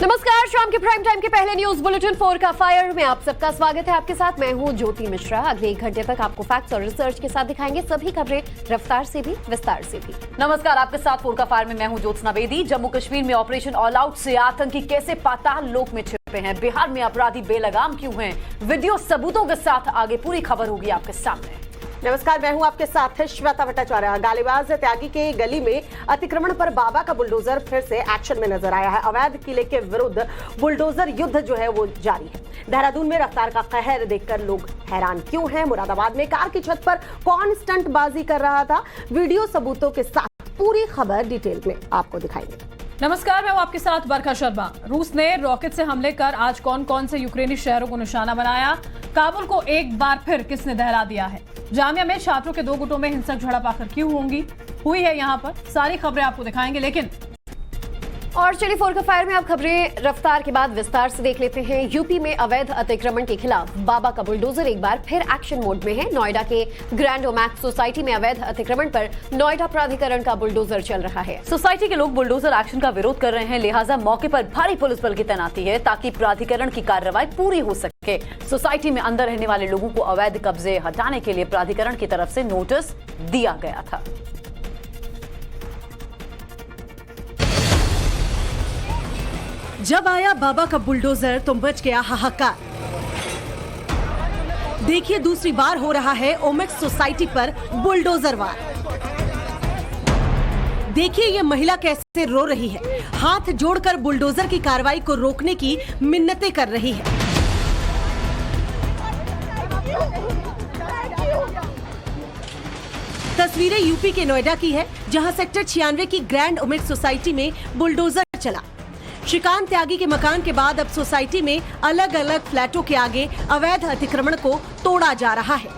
नमस्कार, शाम के प्राइम टाइम के पहले न्यूज बुलेटिन 4 का फायर में आप सबका स्वागत है। आपके साथ मैं हूं ज्योति मिश्रा। अगले 1 घंटे तक आपको फैक्ट्स और रिसर्च के साथ दिखाएंगे सभी खबरें, रफ्तार से भी विस्तार से भी। नमस्कार, आपके साथ 4 का फायर में मैं हूं ज्योत्सना बेदी। जम्मू कश्मीर में ऑपरेशन ऑल आउट से आतंकी कैसे पाताल लोक में छिपे हैं, बिहार में अपराधी बेलगाम क्यों हैं, वीडियो सबूतों के साथ आगे पूरी खबर होगी आपके सामने। नमस्कार, मैं हूं आपके साथ श्वेता भट्टाचार्य। गालीबाज त्यागी के गली में अतिक्रमण पर बाबा का बुलडोजर फिर से एक्शन में नजर आया है। अवैध किले के विरुद्ध बुलडोजर युद्ध जो है वो जारी है। देहरादून में रफ्तार का कहर देखकर लोग हैरान क्यों हैं, मुरादाबाद में कार की छत पर कौन स्टंटबाजी कर रहा था, वीडियो सबूतों के साथ पूरी खबर डिटेल में आपको दिखाएंगे। नमस्कार, मैं हूं आपके साथ बरखा शर्मा। रूस ने रॉकेट से हमले कर आज कौन कौन से यूक्रेनी शहरों को निशाना बनाया, काबुल को एक बार फिर किसने दहला दिया है, जामिया में छात्रों के 2 गुटों में हिंसक झड़प आखिर क्यों हुई है, यहाँ पर सारी खबरें आपको दिखाएंगे। लेकिन और चलिए 4 का फायर में आप खबरें रफ्तार के बाद विस्तार से देख लेते हैं। यूपी में अवैध अतिक्रमण के खिलाफ बाबा का बुलडोजर एक बार फिर एक्शन मोड में है। नोएडा के ग्रैंड ओमैक्स सोसाइटी में अवैध अतिक्रमण पर नोएडा प्राधिकरण का बुलडोजर चल रहा है। सोसाइटी के लोग बुलडोजर एक्शन का विरोध कर रहे हैं, लिहाजा मौके पर भारी पुलिस बल की तैनाती है ताकि प्राधिकरण की कार्रवाई पूरी हो सके। सोसाइटी में अंदर रहने वाले लोगों को अवैध कब्जे हटाने के लिए प्राधिकरण की तरफ से नोटिस दिया गया था। जब आया बाबा का बुलडोजर तो मच गया हाहाकार। देखिए, दूसरी बार हो रहा है ओमेक्स सोसाइटी पर बुलडोजर वार। देखिए ये महिला कैसे रो रही है, हाथ जोड़कर बुलडोजर की कार्रवाई को रोकने की मिन्नतें कर रही है। तस्वीरें यूपी के नोएडा की है, जहां सेक्टर 96 की ग्रैंड ओमेक्स सोसाइटी में बुलडोजर चला। श्रीकांत त्यागी के मकान के बाद अब सोसाइटी में अलग अलग फ्लैटों के आगे अवैध अतिक्रमण को तोड़ा जा रहा है।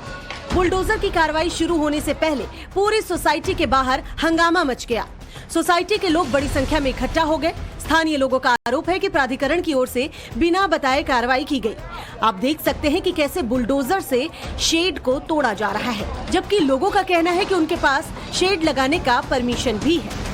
बुलडोजर की कार्रवाई शुरू होने से पहले पूरी सोसाइटी के बाहर हंगामा मच गया। सोसाइटी के लोग बड़ी संख्या में इकट्ठा हो गए। स्थानीय लोगों का आरोप है कि प्राधिकरण की ओर से बिना बताए कार्रवाई की गई। आप देख सकते हैं कि कैसे बुलडोजर से शेड को तोड़ा जा रहा है, जबकि लोगों का कहना है कि उनके पास शेड लगाने का परमिशन भी है।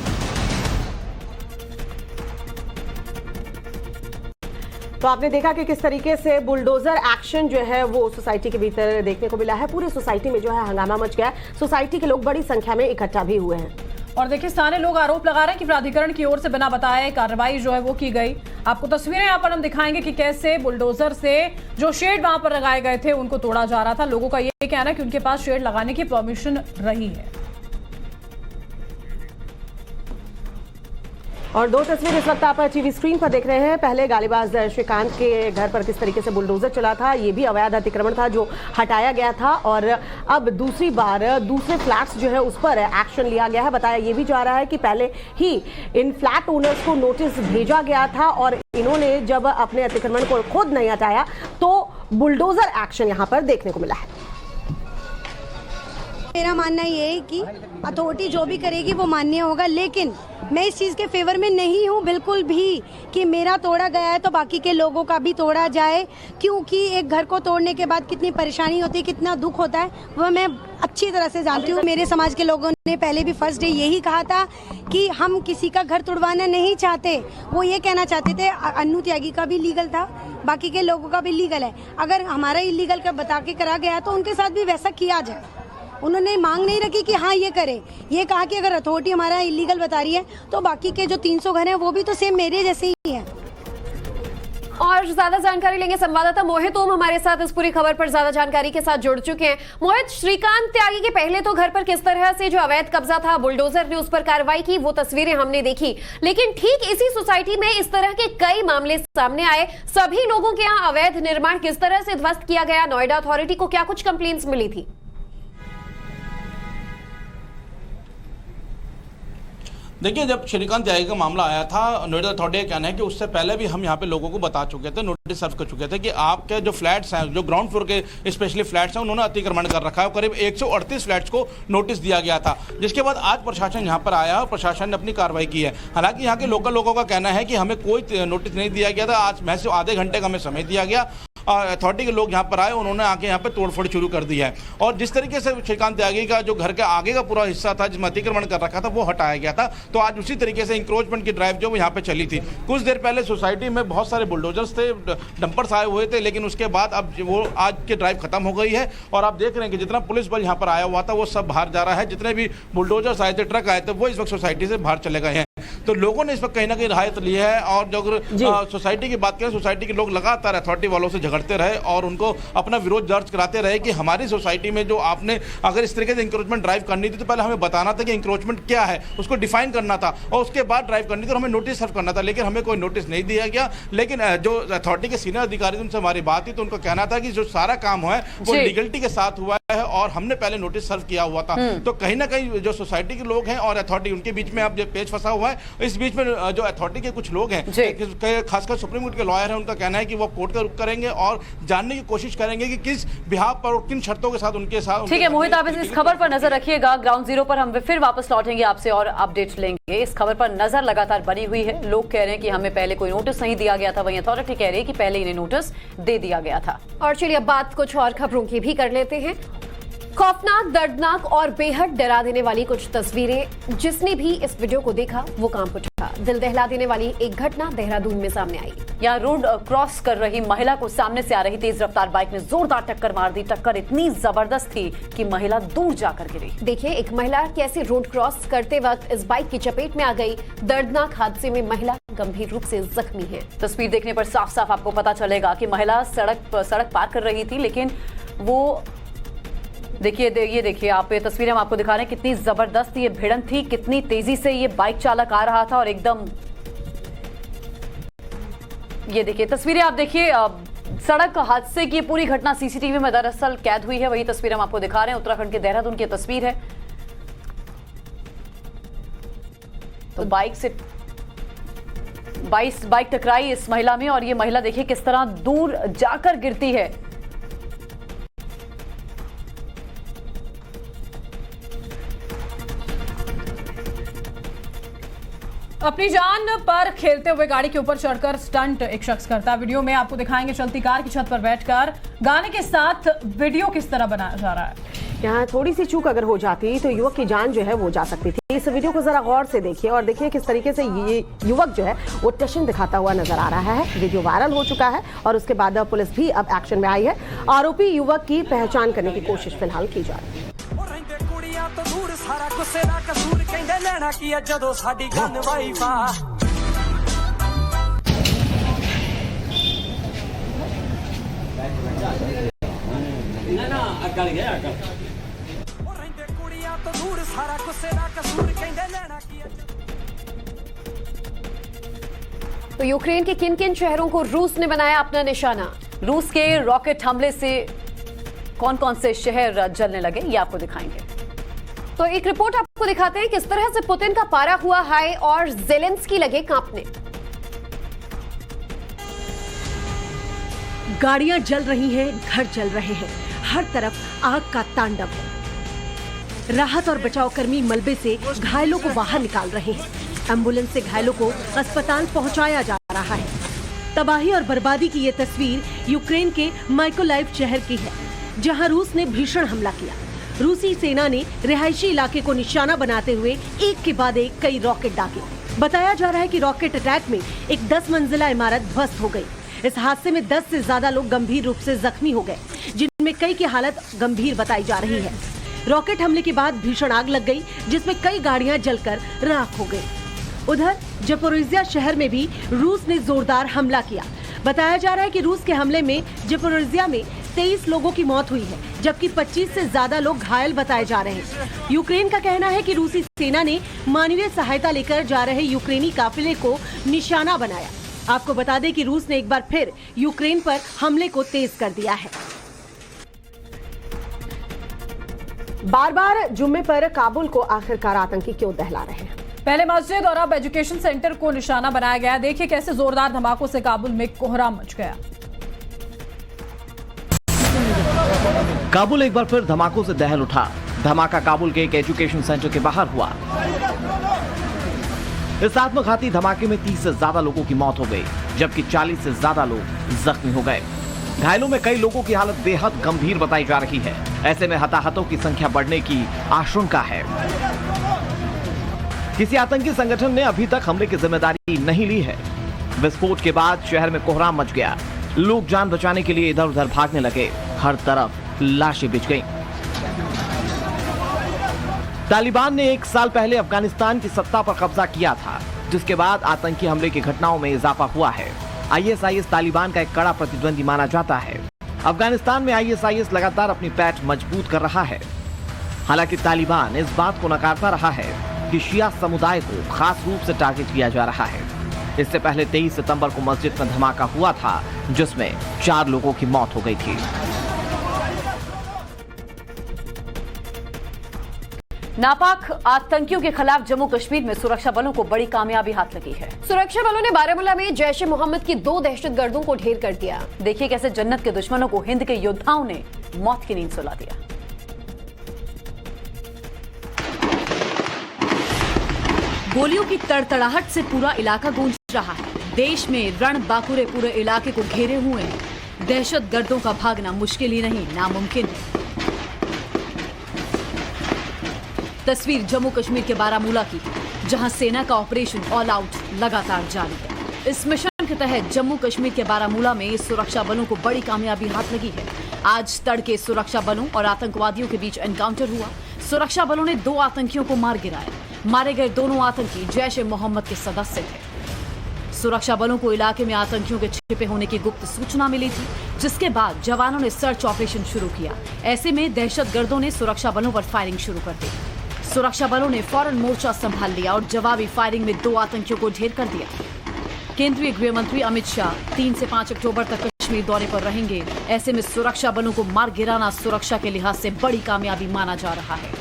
तो आपने देखा कि किस तरीके से बुलडोजर एक्शन जो है वो सोसाइटी के भीतर देखने को मिला है। पूरी सोसाइटी में जो है हंगामा मच गया है। सोसाइटी के लोग बड़ी संख्या में इकट्ठा भी हुए हैं। और देखिए, स्थानीय लोग आरोप लगा रहे हैं कि प्राधिकरण की ओर से बिना बताए कार्रवाई जो है वो की गई। आपको तस्वीरें यहाँ पर हम दिखाएंगे कि कैसे बुलडोजर से जो शेड वहां पर लगाए गए थे उनको तोड़ा जा रहा था। लोगों का ये कहना है कि उनके पास शेड लगाने की परमिशन रही है। और 2 तस्वीर इस वक्त आप टीवी स्क्रीन पर देख रहे हैं। पहले गालीबाज श्रीकांत के घर पर किस तरीके से बुलडोजर चला था, ये भी अवैध अतिक्रमण था जो हटाया गया था। और अब दूसरी बार दूसरे फ्लैट्स जो है उस पर एक्शन लिया गया है। बताया ये भी जा रहा है कि पहले ही इन फ्लैट ओनर्स को नोटिस भेजा गया था और इन्होंने जब अपने अतिक्रमण को खुद नहीं हटाया तो बुलडोजर एक्शन यहाँ पर देखने को मिला है। मेरा मानना ये है कि अथॉरिटी जो भी करेगी वो मान्य होगा, लेकिन मैं इस चीज़ के फेवर में नहीं हूँ बिल्कुल भी कि मेरा तोड़ा गया है तो बाकी के लोगों का भी तोड़ा जाए, क्योंकि एक घर को तोड़ने के बाद कितनी परेशानी होती है, कितना दुख होता है, वह मैं अच्छी तरह से जानती हूँ। मेरे समाज के लोगों ने पहले भी फर्स्ट डे यही कहा था कि हम किसी का घर तोड़वाना नहीं चाहते। वो ये कहना चाहते थे, अन्नू त्यागी का भी लीगल था, बाकी के लोगों का भी लीगल है। अगर हमारा इलीगल का बता के करा गया तो उनके साथ भी वैसा किया जाए। उन्होंने मांग नहीं रखी कि हाँ ये करे, ये कहा कि अगर अथॉरिटी हमारा इलीगल बता रही है तो बाकी के जो 300 घर हैं वो भी तो सेम मेरे जैसे ही हैं। और ज्यादा जानकारी लेंगे, संवाददाता मोहित ओम हमारे साथ इस पूरी खबर पर ज्यादा जानकारी के साथ जुड़ चुके हैं। मोहित, श्रीकांत त्यागी के पहले तो घर पर किस तरह से जो अवैध कब्जा था, बुलडोजर ने उस पर कार्रवाई की, वो तस्वीरें हमने देखी। लेकिन ठीक इसी सोसाइटी में इस तरह के कई मामले सामने आए। सभी लोगों के यहाँ अवैध निर्माण किस तरह से ध्वस्त किया गया, नोएडा अथॉरिटी को क्या कुछ कंप्लेंट्स मिली थी? देखिए, जब श्रीकांत त्यागी का मामला आया था, नोएडा अथॉरिटी का कहना है कि उससे पहले भी हम यहाँ पे लोगों को बता चुके थे, नोटिस सर्व कर चुके थे कि आपके जो फ्लैट्स हैं, जो ग्राउंड फ्लोर के स्पेशली फ्लैट्स हैं, उन्होंने अतिक्रमण कर रखा है। करीब 138 फ्लैट्स को नोटिस दिया गया था, जिसके बाद आज प्रशासन यहाँ पर आया और प्रशासन ने अपनी कार्रवाई की है। हालांकि यहाँ के लोकल लोगों का कहना है कि हमें कोई नोटिस नहीं दिया गया था, आज महज आधे घंटे का हमें समय दिया गया अथॉरिटी के लोग यहाँ पर आए, उन्होंने आके यहाँ पे तोड़फोड़ शुरू कर दी है। और जिस तरीके से श्रीकांत त्यागी का जो घर के आगे का पूरा हिस्सा था जिसमें अतिक्रमण कर रखा था वो हटाया गया था, तो आज उसी तरीके से इंक्रोचमेंट की ड्राइव जो यहाँ पे चली थी। कुछ देर पहले सोसाइटी में बहुत सारे बुलडोजर्स थे, डंपर्स आए हुए थे, लेकिन उसके बाद अब वो आज की ड्राइव खत्म हो गई है और आप देख रहे हैं कि जितना पुलिस बल यहाँ पर आया हुआ था वो सब बाहर जा रहा है। जितने भी बुलडोजर्स आए थे, ट्रक आए थे, वो इस वक्त सोसाइटी से बाहर चले गए हैं। तो लोगों ने इस वक्त कहीं ना कहीं राहत ली है। और जो अगर सोसाइटी की बात करें, सोसाइटी के लोग लगातार अथॉरिटी वालों से झगड़ते रहे और उनको अपना विरोध दर्ज कराते रहे कि हमारी सोसाइटी में जो आपने अगर इस तरीके से इंक्रोचमेंट ड्राइव करनी थी तो पहले हमें बताना था कि इंक्रोचमेंट क्या है, उसको डिफाइन करना था और उसके बाद ड्राइव करनी थी और हमें नोटिस सर्व करना था, लेकिन हमें कोई नोटिस नहीं दिया गया। लेकिन जो अथॉरिटी के सीनियर अधिकारी उनसे हमारी बात थी तो उनका कहना था कि जो सारा काम है वो लीगलिटी के साथ हुआ है और हमने पहले नोटिस सर्व किया हुआ था। तो कहीं ना कहीं जो सोसाइटी के लोग हैं और अथॉरिटी, उनके बीच में अब जो पेच फंसा हुआ है। इस बीच में जो अथॉरिटी के कुछ लोग हैं, खासकर सुप्रीम कोर्ट के लॉयर हैं, उनका कहना है कि वो कोर्ट का रुख करेंगे और जानने की कोशिश करेंगे कि किस बिहाफ पर और किन शर्तों के साथ उनके साथ। ठीक है मोहित, आप इस खबर पर नजर रखिएगा। ग्राउंड जीरो पर हम फिर वापस लौटेंगे आपसे और अपडेट लेंगे। इस खबर पर नजर लगातार बनी हुई है। लोग कह रहे हैं कि हमें पहले कोई नोटिस नहीं दिया गया था, वहीं अथॉरिटी कह रही है कि पहले इन्हें नोटिस दे दिया गया था। और चलिए अब बात कुछ और खबरों की भी कर लेते हैं। खौफनाक, दर्दनाक और बेहद डरा देने वाली कुछ तस्वीरें। जिसने भी इस वीडियो को देखा वो कांप उठा। दिल दहला देने वाली एक घटना देहरादून में सामने आई। यहाँ रोड क्रॉस कर रही महिला को सामने से आ रही तेज रफ्तार बाइक ने जोरदार टक्कर मार दी। टक्कर इतनी जबरदस्त थी कि महिला दूर जाकर गिरी। देखिए एक महिला कैसे रोड क्रॉस करते वक्त इस बाइक की चपेट में आ गई। दर्दनाक हादसे में महिला गंभीर रूप से जख्मी है। तस्वीर देखने पर साफ साफ आपको पता चलेगा कि महिला सड़क पार कर रही थी, लेकिन वो देखिए, ये देखिए आप, ये तस्वीरें हम आपको दिखा रहे हैं कितनी जबरदस्त ये भिड़ंत थी, कितनी तेजी से ये बाइक चालक आ रहा था और एकदम ये देखिए तस्वीरें आप देखिए। सड़क हादसे की पूरी घटना सीसीटीवी में दरअसल कैद हुई है। वही तस्वीर हम आपको दिखा रहे हैं, उत्तराखंड के देहरादून की तस्वीर है। तो बाइक टकराई इस महिला में और ये महिला देखिए किस तरह दूर जाकर गिरती है। अपनी जान पर खेलते हुए गाड़ी के ऊपर चढ़कर स्टंट एक शख्स करता। वीडियो में आपको दिखाएंगे चलती कार की छत पर बैठकर गाने के साथ वीडियो किस तरह बनाया जा रहा है। यहाँ थोड़ी सी चूक अगर हो जाती तो युवक की जान जो है वो जा सकती थी। इस वीडियो को जरा गौर से देखिए और देखिए किस तरीके से ये युवक जो है वो टेंशन दिखाता हुआ नजर आ रहा है। वीडियो वायरल हो चुका है और उसके बाद पुलिस भी अब एक्शन में आई है। आरोपी युवक की पहचान करने की कोशिश फिलहाल की जा रही है। तो दूर सारा गुस्से दा कसूर कहंदे लेना की है जदों साडी गन वाइफा ना अगल गया अगल ओ रहंदे कुड़ियां तो दूर सारा गुस्से दा कसूर कहंदे लेना की है। तो यूक्रेन के किन-किन शहरों को रूस ने बनाया अपना निशाना। रूस के रॉकेट हमले से कौन-कौन से शहर जलने लगे ये आपको दिखाएंगे। तो एक रिपोर्ट आपको दिखाते हैं किस तरह से पुतिन का पारा हुआ हाई और ज़ेलेंस्की लगे कांपने। गाड़ियां जल रही हैं, घर जल रहे हैं, हर तरफ आग का तांडव है। राहत और बचाव कर्मी मलबे से घायलों को बाहर निकाल रहे हैं। एम्बुलेंस से घायलों को अस्पताल पहुंचाया जा रहा है। तबाही और बर्बादी की ये तस्वीर यूक्रेन के माइकोलाइव शहर की है, जहां रूस ने भीषण हमला किया। रूसी सेना ने रिहायशी इलाके को निशाना बनाते हुए एक के बाद एक कई रॉकेट दागे। बताया जा रहा है कि रॉकेट अटैक में एक 10 मंजिला इमारत ध्वस्त हो गई। इस हादसे में 10 से ज्यादा लोग गंभीर रूप से जख्मी हो गए, जिनमें कई की हालत गंभीर बताई जा रही है। रॉकेट हमले के बाद भीषण आग लग गई, जिसमें कई गाड़ियां जलकर राख हो गई। उधर जपोरिजिया शहर में भी रूस ने जोरदार हमला किया। बताया जा रहा है कि रूस के हमले में जपोरिजिया में 23 लोगों की मौत हुई है, जबकि 25 से ज्यादा लोग घायल बताए जा रहे हैं। यूक्रेन का कहना है कि रूसी सेना ने मानवीय सहायता लेकर जा रहे यूक्रेनी काफिले को निशाना बनाया। आपको बता दें कि रूस ने एक बार फिर यूक्रेन पर हमले को तेज कर दिया है। बार बार जुम्मे पर काबुल को आखिरकार आतंकी क्यों दहला रहे हैं। पहले मस्जिद और अब एजुकेशन सेंटर को निशाना बनाया गया। देखिए कैसे जोरदार धमाकों से काबुल में कोहराम मच गया। काबुल एक बार फिर धमाकों से दहल उठा। धमाका काबुल के एक एजुकेशन सेंटर के बाहर हुआ। इस आत्मघाती धमाके में 30 से ज्यादा लोगों की मौत हो गई, जबकि 40 से ज्यादा लोग जख्मी हो गए। घायलों में कई लोगों की हालत बेहद गंभीर बताई जा रही है। ऐसे में हताहतों की संख्या बढ़ने की आशंका है। किसी आतंकी संगठन ने अभी तक हमले की जिम्मेदारी नहीं ली है। विस्फोट के बाद शहर में कोहराम मच गया। लोग जान बचाने के लिए इधर उधर भागने लगे। हर तरफ लाशें बिछ गईं। तालिबान ने 1 साल पहले अफगानिस्तान की सत्ता पर कब्जा किया था, जिसके बाद आतंकी हमले की घटनाओं में इजाफा हुआ है। आईएसआईएस तालिबान का एक कड़ा प्रतिद्वंदी माना जाता है। अफगानिस्तान में आईएसआईएस लगातार अपनी पैठ मजबूत कर रहा है। हालांकि तालिबान इस बात को नकारता रहा है कि शिया समुदाय को खास रूप से टारगेट किया जा रहा है। इससे पहले 23 सितंबर को मस्जिद में धमाका हुआ था, जिसमें 4 लोगों की मौत हो गई थी। नापाक आतंकियों के खिलाफ जम्मू कश्मीर में सुरक्षा बलों को बड़ी कामयाबी हाथ लगी है। सुरक्षा बलों ने बारामूला में जैश ए मोहम्मद की 2 दहशतगर्दों को ढेर कर दिया। देखिए कैसे जन्नत के दुश्मनों को हिंद के योद्धाओं ने मौत की नींद सुला दिया। गोलियों की तड़तड़ाहट से पूरा इलाका गूंज रहा है। देश में रणबांकुरे पूरे इलाके को घेरे हुए हैं। दहशतगर्दों का भागना मुश्किल ही नहीं, नामुमकिन है। तस्वीर जम्मू कश्मीर के बारामूला की, जहां सेना का ऑपरेशन ऑल आउट लगातार जारी है। इस मिशन के तहत जम्मू कश्मीर के बारामूला में सुरक्षा बलों को बड़ी कामयाबी हाथ लगी है। आज तड़के सुरक्षा बलों और आतंकवादियों के बीच एनकाउंटर हुआ। सुरक्षा बलों ने 2 आतंकियों को मार गिराया। मारे गए दोनों आतंकी जैश ए मोहम्मद के सदस्य थे। सुरक्षा बलों को इलाके में आतंकियों के छिपे होने की गुप्त सूचना मिली थी, जिसके बाद जवानों ने सर्च ऑपरेशन शुरू किया। ऐसे में दहशतगर्दों ने सुरक्षा बलों पर फायरिंग शुरू कर दी। सुरक्षा बलों ने फौरन मोर्चा संभाल लिया और जवाबी फायरिंग में 2 आतंकियों को ढेर कर दिया। केंद्रीय गृह मंत्री अमित शाह 3 से 5 अक्टूबर तक कश्मीर दौरे पर रहेंगे। ऐसे में सुरक्षा बलों को मार गिराना सुरक्षा के लिहाज से बड़ी कामयाबी माना जा रहा है।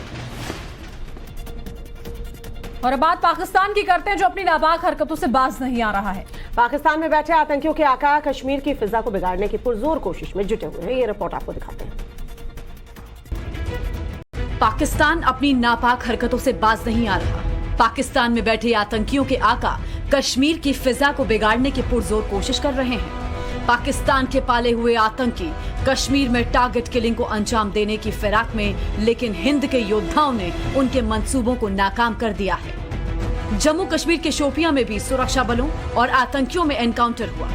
और अब बात पाकिस्तान की करते हैं, जो अपनी नापाक हरकतों से बाज नहीं आ रहा है। पाकिस्तान में बैठे आतंकियों के आका कश्मीर की फिजा को बिगाड़ने की पुरजोर कोशिश में जुटे हुए हैं। ये रिपोर्ट आपको दिखाते हैं। पाकिस्तान अपनी नापाक हरकतों से बाज नहीं आ रहा। पाकिस्तान में बैठे आतंकियों के आका कश्मीर की फिजा को बिगाड़ने की पुरजोर कोशिश कर रहे हैं। पाकिस्तान के पाले हुए आतंकी कश्मीर में टारगेट किलिंग को अंजाम देने की फिराक में, लेकिन हिंद के योद्धाओं ने उनके मंसूबों को नाकाम कर दिया है। जम्मू कश्मीर के शोपियां में भी सुरक्षा बलों और आतंकियों में एनकाउंटर हुआ।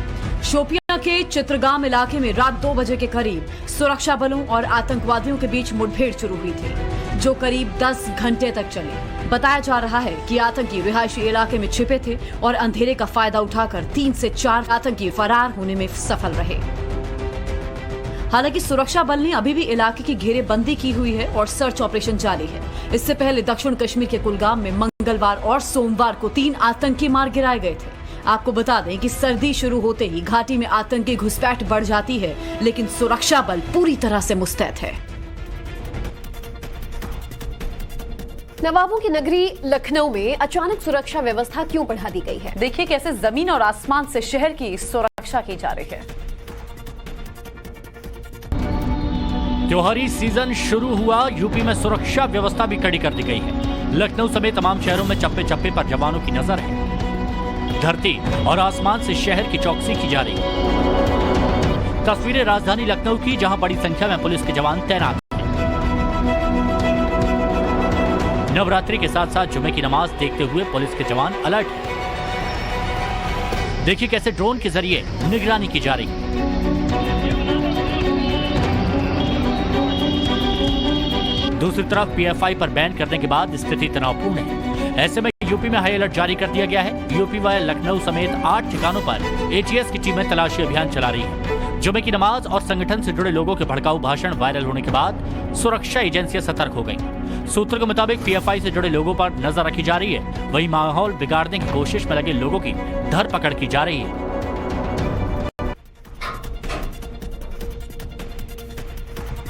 शोपियां के चित्रगाम इलाके में रात 2 बजे के करीब सुरक्षा बलों और आतंकवादियों के बीच मुठभेड़ शुरू हुई थी, जो करीब 10 घंटे तक चली। बताया जा रहा है कि आतंकी रिहायशी इलाके में छिपे थे और अंधेरे का फायदा उठाकर 3 से 4 आतंकी फरार होने में सफल रहे। हालांकि सुरक्षा बल ने अभी भी इलाके की घेरेबंदी की हुई है और सर्च ऑपरेशन जारी है। इससे पहले दक्षिण कश्मीर के कुलगाम में मंगलवार और सोमवार को 3 आतंकी मार गिराए गए थे। आपको बता दें कि सर्दी शुरू होते ही घाटी में आतंकी घुसपैठ बढ़ जाती है, लेकिन सुरक्षा बल पूरी तरह से मुस्तैद है। नवाबों की नगरी लखनऊ में अचानक सुरक्षा व्यवस्था क्यों बढ़ा दी गई है? देखिए कैसे जमीन और आसमान से शहर की सुरक्षा की जा रही है। त्योहारी सीजन शुरू हुआ, यूपी में सुरक्षा व्यवस्था भी कड़ी कर दी गई है। लखनऊ समेत तमाम शहरों में चप्पे चप्पे पर जवानों की नजर है। धरती और आसमान से शहर की चौकसी की जा रही है। तस्वीरें राजधानी लखनऊ की, जहां बड़ी संख्या में पुलिस के जवान तैनात हैं। नवरात्रि के साथ साथ जुमे की नमाज देखते हुए पुलिस के जवान अलर्ट हैं। देखिए कैसे ड्रोन के जरिए निगरानी की जा रही है। दूसरी तरफ पीएफआई पर बैन करने के बाद स्थिति तनावपूर्ण है। ऐसे में यूपी में हाई अलर्ट जारी कर दिया गया है। यूपी व लखनऊ समेत 8 ठिकानों पर एटीएस की टीमें तलाशी अभियान चला रही है। जुमे की नमाज और संगठन से जुड़े लोगों के भड़काऊ भाषण वायरल होने के बाद सुरक्षा एजेंसियां सतर्क हो गईं। सूत्रों के मुताबिक पीएफआई से जुड़े लोगों पर नजर रखी जा रही है। वहीं माहौल बिगाड़ने की कोशिश में लगे लोगों की धरपकड़ की जा रही है।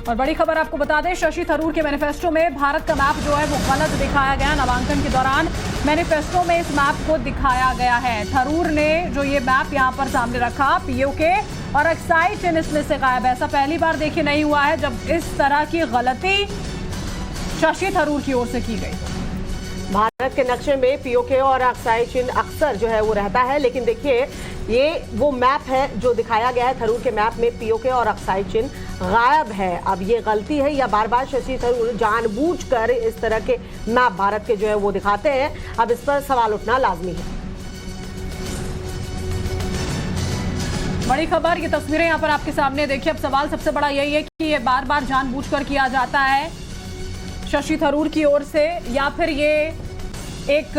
और बड़ी खबर आपको बता दें, शशि थरूर के मैनिफेस्टो में भारत का मैप जो है वो गलत दिखाया गया। नामांकन के दौरान मैनिफेस्टो में इस मैप को दिखाया गया है। थरूर ने जो ये मैप यहाँ पर सामने रखा, पीओके और एक्साइड चिन्ह इसमें से गायब है। ऐसा पहली बार देखिए नहीं हुआ है जब इस तरह की गलती शशि थरूर की ओर से की गई। भारत के नक्शे में पीओके और अक्साई चिन्ह अक्सर जो है वो रहता है, लेकिन देखिए ये वो मैप है जो दिखाया गया है थरूर के मैप में पीओके और अक्साई चिन्ह गायब है। अब ये गलती है या बार बार शशि थरूर जानबूझकर इस तरह के मैप भारत के जो है वो दिखाते हैं, अब इस पर सवाल उठना लाजमी है। बड़ी खबर, ये तस्वीरें यहाँ पर आपके सामने देखिए। अब सवाल सबसे बड़ा यही है कि ये बार बार जानबूझकर किया जाता है शशि थरूर की ओर से, या फिर ये एक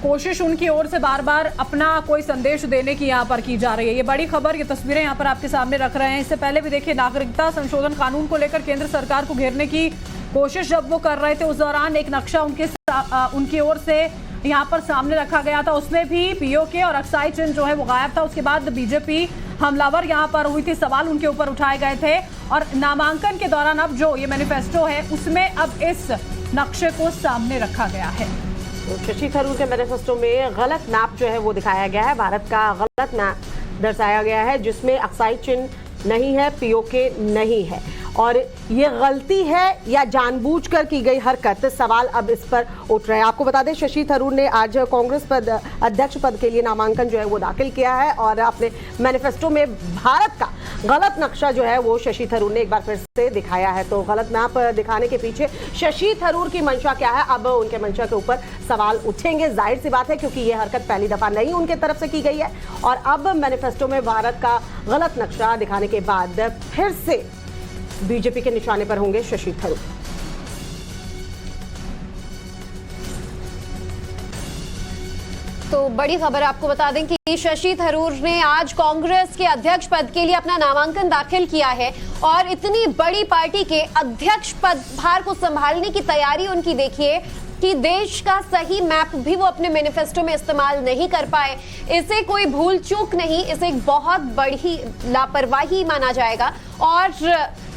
कोशिश उनकी ओर से बार बार अपना कोई संदेश देने की यहाँ पर की जा रही है। ये बड़ी खबर, ये तस्वीरें यहाँ पर आपके सामने रख रहे हैं। इससे पहले भी देखिए, नागरिकता संशोधन कानून को लेकर केंद्र सरकार को घेरने की कोशिश जब वो कर रहे थे, उस दौरान एक नक्शा उनकी ओर से यहाँ पर सामने रखा गया था। उसमें भी पीओके और अक्साई चिन्ह जो है वो गायब था। उसके बाद बीजेपी हमलावर यहाँ पर हुई थी, सवाल उनके ऊपर उठाए गए थे और नामांकन के दौरान अब जो ये मैनिफेस्टो है उसमें अब इस नक्शे को सामने रखा गया है। तो शशि थरूर के मैनिफेस्टो में गलत मैप जो है वो दिखाया गया है, भारत का गलत मैप दर्शाया गया है जिसमें अक्साई चिन्ह नहीं है, पीओके नहीं है। और ये गलती है या जानबूझकर की गई हरकत, सवाल अब इस पर उठ रहे हैं। आपको बता दें, शशि थरूर ने आज कांग्रेस अध्यक्ष पद के लिए नामांकन जो है वो दाखिल किया है और अपने मैनिफेस्टो में भारत का गलत नक्शा जो है वो शशि थरूर ने एक बार फिर से दिखाया है। तो गलत मैप दिखाने के पीछे शशि थरूर की मंशा क्या है, अब उनके मंशा के ऊपर सवाल उठेंगे। जाहिर सी बात है क्योंकि ये हरकत पहली दफा नहीं उनके तरफ से की गई है और अब मैनिफेस्टो में भारत का गलत नक्शा दिखाने के बाद फिर से बीजेपी के निशाने पर होंगे शशि थरूर। तो बड़ी खबर आपको बता दें कि शशि थरूर ने आज कांग्रेस के अध्यक्ष पद के लिए अपना नामांकन दाखिल किया है और इतनी बड़ी पार्टी के अध्यक्ष पदभार को संभालने की तैयारी उनकी देखिए कि देश का सही मैप भी वो अपने मैनिफेस्टो में इस्तेमाल नहीं कर पाए। इसे कोई भूल चूक नहीं, इसे एक बहुत बड़ी लापरवाही माना जाएगा और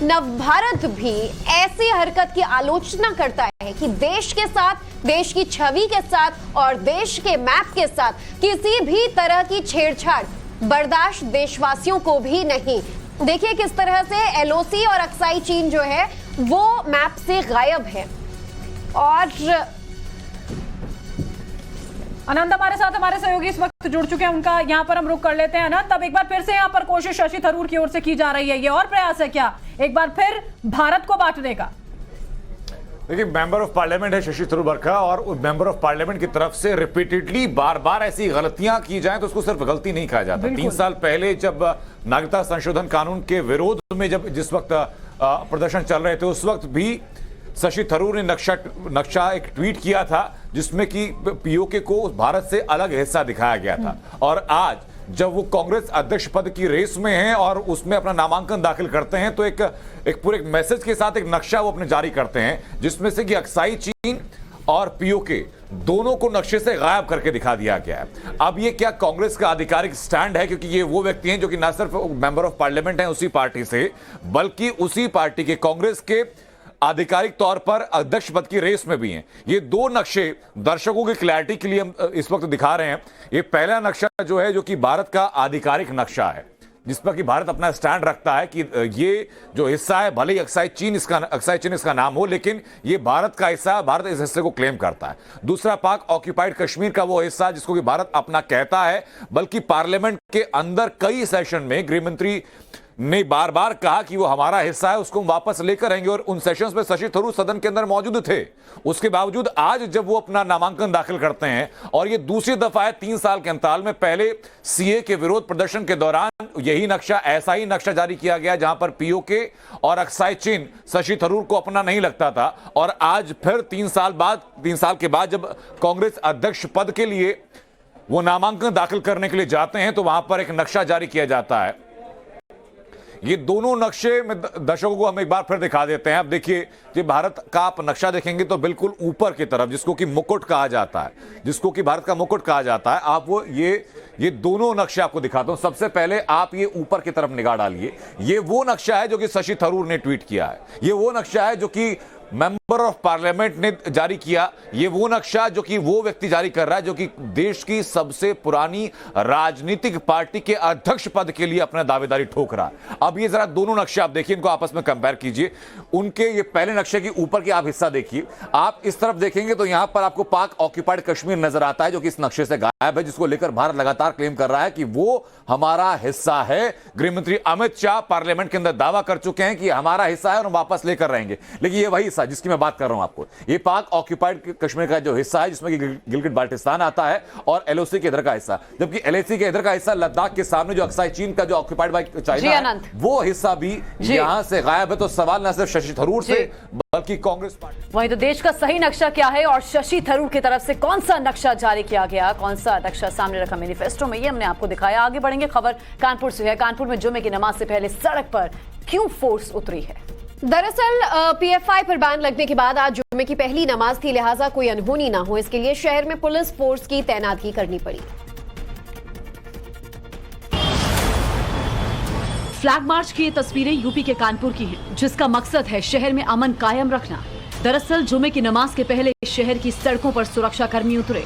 नवभारत भी ऐसी हरकत की आलोचना करता है कि देश के साथ, देश की छवि के साथ और देश के मैप के साथ किसी भी तरह की छेड़छाड़ बर्दाश्त देशवासियों को भी नहीं। देखिए किस तरह से एलओसी और अक्साई चीन जो है वो मैप से गायब है। और अनंत हमारे साथ, हमारे सहयोगी इस वक्त जुड़ चुके हैं, उनका यहाँ पर हम रुख कर लेते हैं। अनंत, तब एक बार फिर से यहाँ पर कोशिश शशि थरूर की ओर से की जा रही है, ये और प्रयास है क्या एक बार फिर भारत को बांटने का? देखिए, मेंबर ऑफ पार्लियामेंट है शशि थरूर बरखा और मेंबर ऑफ पार्लियामेंट की तरफ से रिपीटेडली बार बार ऐसी गलतियां की जाएं तो उसको सिर्फ गलती नहीं कहा जाता। 3 साल पहले जब नागरिकता संशोधन कानून के विरोध में जिस वक्त प्रदर्शन चल रहे थे, उस वक्त भी शशि थरूर ने नक्शा एक ट्वीट किया था जिसमें कि पीओके को भारत से अलग हिस्सा दिखाया गया था। और आज जब वो कांग्रेस अध्यक्ष पद की रेस में हैं और उसमें अपना नामांकन दाखिल करते हैं तो एक पूरे मैसेज के साथ एक नक्शा वो अपने जारी करते हैं जिसमें से कि अक्साई चीन और पीओके दोनों को नक्शे से गायब करके दिखा दिया गया है। अब ये क्या कांग्रेस का आधिकारिक स्टैंड है, क्योंकि ये वो व्यक्ति हैं जो कि न सिर्फ मेंबर ऑफ पार्लियामेंट हैं उसी पार्टी से, बल्कि उसी पार्टी के कांग्रेस के आधिकारिक तौर पर अध्यक्ष पद की रेस में भी हैं। ये दो नक्शे दर्शकों की क्लैरिटी के लिए हम इस वक्त दिखा रहे हैं। ये पहला नक्शा जो है, जो कि भारत का आधिकारिक नक्शा है, जिस पर कि भारत अपना स्टैंड रखता है कि ये जो हिस्सा है, भले ही अक्साई चीन इसका नाम हो, लेकिन ये भारत का हिस्सा है, भारत इस हिस्से को क्लेम करता है। दूसरा, पाक ऑक्यूपाइड कश्मीर का वो हिस्सा जिसको कि भारत अपना कहता है, बल्कि पार्लियामेंट के अंदर कई सेशन में गृहमंत्री ने बार बार कहा कि वो हमारा हिस्सा है, उसको वापस लेकर आएंगे। और उन सेशंस में शशि थरूर सदन के अंदर मौजूद थे। उसके बावजूद आज जब वो अपना नामांकन दाखिल करते हैं, और ये दूसरी दफा है 3 साल के अंतराल में, पहले सीए के विरोध प्रदर्शन के दौरान यही नक्शा, ऐसा ही नक्शा जारी किया गया जहां पर पीओके और अक्साई चीन शशि थरूर को अपना नहीं लगता था। और आज फिर 3 साल के बाद जब कांग्रेस अध्यक्ष पद के लिए वो नामांकन दाखिल करने के लिए जाते हैं तो वहां पर एक नक्शा जारी किया जाता है। ये दोनों नक्शे में दर्शकों को हम एक बार फिर दिखा देते हैं। अब देखिए, ये भारत का आप नक्शा देखेंगे तो बिल्कुल ऊपर की तरफ, जिसको कि मुकुट कहा जाता है, जिसको कि भारत का मुकुट कहा जाता है, आप वो ये दोनों नक्शे आपको दिखाता हूं। सबसे पहले आप ये ऊपर की तरफ निगाह डालिए। ये वो नक्शा है जो कि शशि थरूर ने ट्वीट किया है। ये वो नक्शा है जो कि मेंबर मेंबर ऑफ पार्लियामेंट ने जारी किया, ये वो नक्शा जो कि वो व्यक्ति जारी कर रहा है जो कि देश की सबसे पुरानी राजनीतिक पार्टी के अध्यक्ष पद के लिए अपना दावेदारी ठोक रहा है। अब ये जरा दोनों नक्शे आप देखिए, इनको आपस में कंपेयर कीजिए। उनके ये पहले नक्शे के ऊपर के आप हिस्सा देखिए, आप इस तरफ देखेंगे तो यहां पर आपको पाक ऑक्यूपाइड कश्मीर नजर आता है जो कि इस नक्शे से गायब है, जिसको लेकर भारत लगातार क्लेम कर रहा है कि वो हमारा हिस्सा है। गृहमंत्री अमित शाह पार्लियामेंट के अंदर दावा कर चुके हैं कि हमारा हिस्सा है और वापस लेकर रहेंगे। लेकिन ये वही हिस्सा जिसकी मैं बात कर रहा हूं आपको, ये पाक ऑक्यूपाइड कश्मीर का जो हिस्सा है जिसमें गिलगिट बाल्टिस्तान आता है और एलओसी के इधर का हिस्सा, जबकि एलएसी के इधर का हिस्सा लद्दाख के सामने जो अक्साई चीन का जो ऑक्यूपाइड बाय चाइना है, वो हिस्सा भी यहां से गायब है। तो सवाल न सिर्फ शशि थरूर से बल्कि कांग्रेस पार्टी। वहीं तो देश का सही नक्शा क्या है और शशि थरूर की तरफ से कौन सा नक्शा जारी किया गया, कौन सा नक्शा सामने रखा मैनिफेस्टो में, ये हमने आपको दिखाया। आगे बढ़ेंगे, खबर कानपुर से है। कानपुर में जुमे की नमाज से पहले सड़क पर क्यों फोर्स उतरी है? दरअसल पीएफआई पर बैन लगने के बाद आज जुम्मे की पहली नमाज थी, लिहाजा कोई अनहोनी ना हो इसके लिए शहर में पुलिस फोर्स की तैनाती करनी पड़ी। फ्लैग मार्च की ये तस्वीरें यूपी के कानपुर की हैं, जिसका मकसद है शहर में अमन कायम रखना। दरअसल जुमे की नमाज के पहले शहर की सड़कों पर सुरक्षा कर्मी उतरे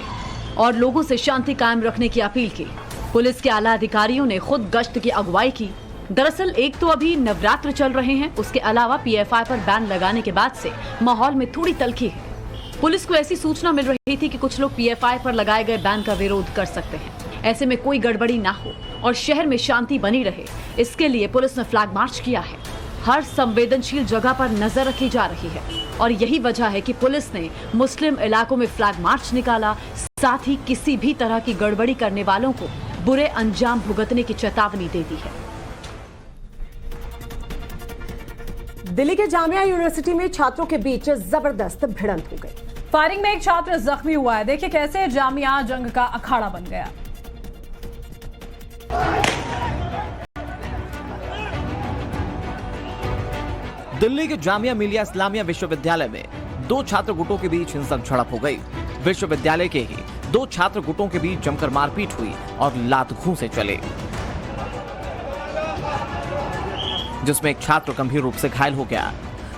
और लोगों से शांति कायम रखने की अपील की। पुलिस के आला अधिकारियों ने खुद गश्त की अगुवाई की। दरअसल एक तो अभी नवरात्र चल रहे हैं, उसके अलावा पीएफआई पर बैन लगाने के बाद से माहौल में थोड़ी तल्खी है। पुलिस को ऐसी सूचना मिल रही थी कि कुछ लोग पीएफआई पर लगाए गए बैन का विरोध कर सकते हैं। ऐसे में कोई गड़बड़ी ना हो और शहर में शांति बनी रहे, इसके लिए पुलिस ने फ्लैग मार्च किया है। हर संवेदनशील जगह पर नजर रखी जा रही है और यही वजह है कि पुलिस ने मुस्लिम इलाकों में फ्लैग मार्च निकाला, साथ ही किसी भी तरह की गड़बड़ी करने वालों को बुरे अंजाम भुगतने की चेतावनी दे दी है। दिल्ली के जामिया यूनिवर्सिटी में छात्रों के बीच जबरदस्त भिड़ंत हो गई। फायरिंग में एक छात्र जख्मी हुआ है। देखिए कैसे जामिया जंग का अखाड़ा बन गया। दिल्ली के जामिया मिलिया इस्लामिया विश्वविद्यालय में दो छात्र गुटों के बीच हिंसक झड़प हो गई। विश्वविद्यालय के ही दो छात्र गुटों के बीच जमकर मारपीट हुई और लात घूंसे चले, जिसमें एक छात्र गंभीर रूप से घायल हो गया।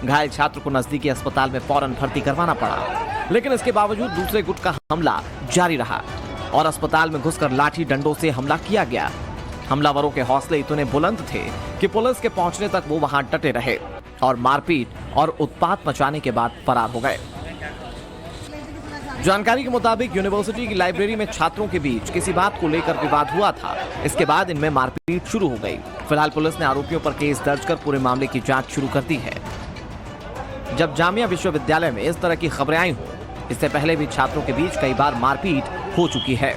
घायल छात्र को नजदीकी अस्पताल में फौरन भर्ती करवाना पड़ा, लेकिन इसके बावजूद दूसरे गुट का हमला जारी रहा और अस्पताल में घुसकर लाठी डंडों से हमला किया गया। हमलावरों के हौसले इतने बुलंद थे कि पुलिस के पहुंचने तक वो वहां डटे रहे और मारपीट और उत्पात मचाने के बाद फरार हो गए। जानकारी के मुताबिक यूनिवर्सिटी की लाइब्रेरी में छात्रों के बीच किसी बात को लेकर विवाद हुआ था। इसके बाद इनमें मारपीट शुरू हो गई। फिलहाल पुलिस ने आरोपियों पर केस दर्ज कर पूरे मामले की जांच शुरू कर दी है। जब जामिया विश्वविद्यालय में इस तरह की खबरें आई हों, इससे पहले भी छात्रों के बीच कई बार मारपीट हो चुकी है।